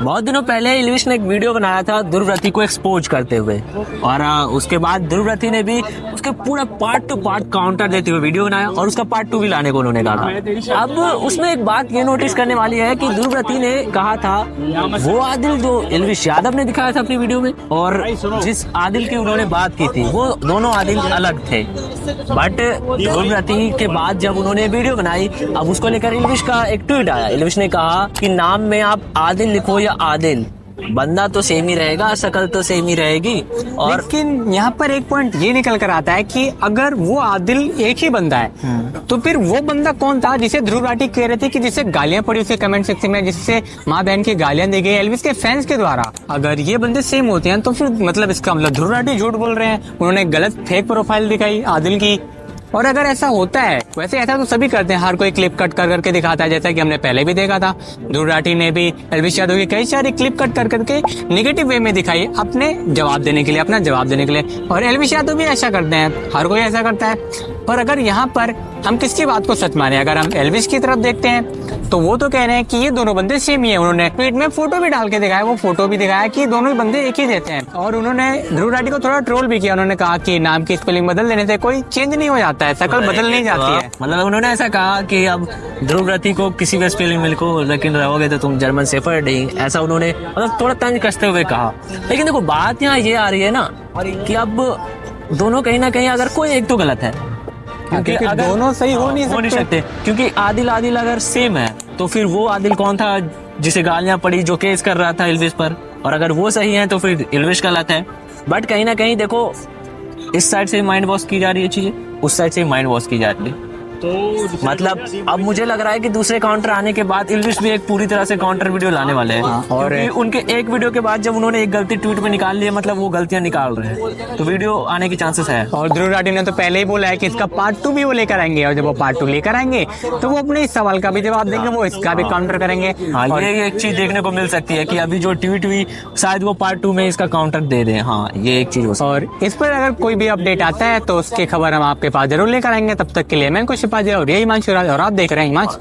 बहुत दिनों पहले इल्विश ने एक वीडियो बनाया था ध्रुवरति को एक्सपोज करते हुए, और उसके बाद ध्रुवरति ने भी उसके पूरा पार्ट टू पार्ट काउंटर देते हुए वीडियो बनाया और उसका पार्ट 2 भी लाने को उन्होंने कहा। अब उसमें एक बात ये नोटिस करने वाली है कि ध्रुवरति ने कहा था वो आदिल जो इल्विश यादव ने दिखाया था अपनी वीडियो में और जिस आदिल की उन्होंने बात की थी वो दोनों आदिल अलग थे। बट ध्रुवरति के बाद जब उन्होंने वीडियो बनाई, अब उसको लेकर इल्विश का एक ट्वीट आया। इल्विश ने कहा कि नाम में आप आदिल लिखो या आदिल, बंदा तो सेम ही रहेगा, शक्ल तो सेम ही रहेगी। और लेकिन यहाँ पर एक पॉइंट ये निकल कर आता है कि अगर वो आदिल एक ही बंदा है तो फिर वो बंदा कौन था जिसे ध्रुवराठी कह रहे थे कि जिससे गालियां पड़ी उसे कमेंट सेक्शन में, जिससे माँ बहन की गालियां दी गई एल्विस के फैंस के द्वारा। अगर ये बंदे सेम होते हैं तो फिर मतलब इसका मतलब ध्रुवराठी झूठ बोल रहे हैं, उन्होंने गलत फेक प्रोफाइल दिखाई आदिल की। और अगर ऐसा होता है, वैसे ऐसा तो सभी करते हैं, हर कोई क्लिप कट कर करके दिखाता है, जैसा कि हमने पहले भी देखा था। ध्रुवराठी ने भी एल्विश यादव की कई सारी क्लिप कट कर करके नेगेटिव वे में दिखाई अपने जवाब देने के लिए, अपना जवाब देने के लिए। और एल्विश यादव भी ऐसा करते हैं, हर कोई ऐसा करता है। पर अगर यहाँ पर हम किसकी बात को सच माने, अगर हम एल्विश की तरफ देखते हैं तो वो तो कह रहे हैं कि ये दोनों बंदे सेम ही है। उन्होंने ट्वीट में फोटो भी डाल के दिखाया, वो फोटो भी दिखाया कि दोनों ही बंदे एक ही देते हैं। और उन्होंने ध्रुवराठी को थोड़ा ट्रोल भी किया, उन्होंने कहा कि नाम की स्पेलिंग बदल देने से कोई चेंज नहीं हो जाता है, शक्ल बदल नहीं जाती है। मतलब उन्होंने ऐसा कहा कि अब ध्रुवरति को किसी भी स्पेलिंग में लिखो, लेकिन रहोगे तो तुम जर्मन शेफर्ड ही, ऐसा उन्होंने मतलब थोड़ा तंज कसते हुए कहा। लेकिन देखो बात यहाँ ये आ रही है ना कि अब दोनों कहीं ना कहीं अगर कोई एक तो गलत है, क्योंकि दोनों सही हो नहीं सकते। क्योंकि आदिल अगर सेम है तो फिर वो आदिल कौन था जिसे गालियां पड़ी, जो केस कर रहा था इल्विश पर, और अगर वो सही है तो फिर इल्विश गलत है। बट कहीं ना कहीं देखो इस साइड से माइंड वॉश की जा रही है चीजें, उस साइड से माइंड वॉश की जा रही है। तो मतलब अब मुझे लग रहा है कि दूसरे काउंटर आने के बाद इल्विश भी एक पूरी तरह से काउंटर वीडियो लाने वाले हैं। और उनके एक वीडियो के बाद जब उन्होंने एक गलती ट्वीट में निकाल ली है, मतलब वो गलतियां निकाल रहे हैं, तो वीडियो आने की चांसेस है। और ध्रुवराठी ने तो पहले ही बोला है कि इसका पार्ट 2 भी वो लेकर आएंगे, और जब वो पार्ट 2 लेकर आएंगे तो वो अपने इस सवाल का भी जवाब देंगे, वो इसका भी काउंटर करेंगे। और ये एक चीज देखने को मिल सकती है कि अभी जो ट्वीट हुई शायद वो पार्ट 2 में इसका काउंटर दे दें। हाँ, ये एक चीज। और इस पर अगर कोई भी अपडेट आता है तो उसकी खबर हम आपके पास जरूर लेकर आएंगे। तब तक के लिए मैं कुछ और यही और आप देख रहे हैं हिमांशु।